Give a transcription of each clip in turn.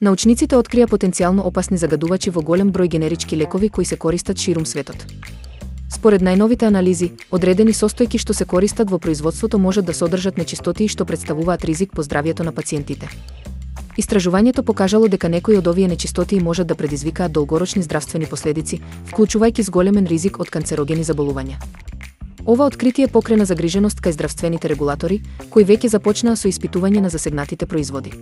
Научниците открија потенцијално опасни загадувачи во голем број генерички лекови кои се користат ширум светот. Според најновите анализи, одредени состојки што се користат во производството можат да содржат нечистотии што представуваат ризик по здравјето на пациентите. Истражувањето покажало дека некои од овие нечистотии можат да предизвикаат долгорочни здравствени последици, вклучувајќи зголемен ризик од канцерогени заболувања. Ова откритие покрена загриженост кај здравствените регулатори, кои веќе започнаа со испитување на засегнатите производи.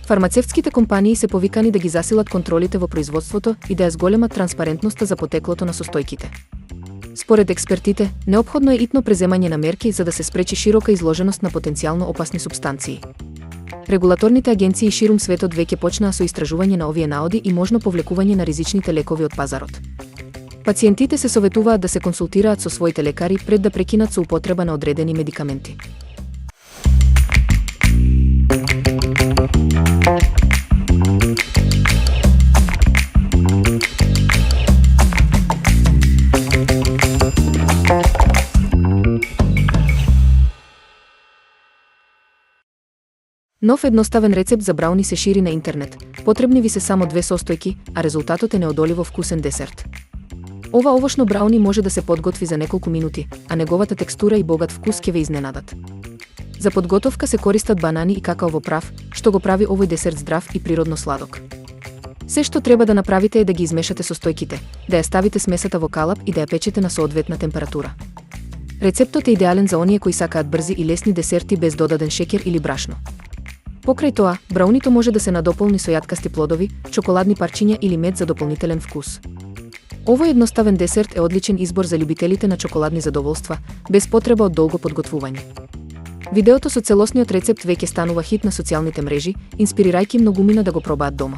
Фармацевтските компании се повикани да ги засилат контролите во производството и да ја зголемат транспарентноста за потеклото на состојките. Според експертите, неопходно е итно преземање на мерки за да се спречи широка изложеност на потенцијално опасни супстанции. Регулаторните агенции ширум светот веќе почнаа со истражување на овие наоди и можно повлекување на ризичните лекови од пазарот. Пациентите се советуваат да се консултираат со своите лекари пред да прекинат со употреба на одредени медикаменти. Нов едноставен рецепт за брауни се шири на интернет. Потребни ви се само 2 состојки, а резултатот е неодоливо вкусен десерт. Ова овошно брауни може да се подготви за неколку минути, а неговата текстура и богат вкус ќе ве изненадат. За подготовка се користат банани и какаово прав, што го прави овој десерт здрав и природно сладок. Се што треба да направите е да ги измешате состојките, да ја ставите смесата во калап и да ја печете на соодветна температура. Рецептот е идеален за оние кои сакаат брзи и лесни десерти без додаден шеќер или брашно. Покрај тоа, браунито може да се надополни со јаткасти плодови, чоколадни парчиња или мед за дополнителен вкус. Овој едноставен десерт е одличен избор за љубителите на чоколадни задоволства, без потреба од долго подготвување. Видеото со целосниот рецепт веќе станува хит на социјалните мрежи, инспирирајќи многумина да го пробаат дома.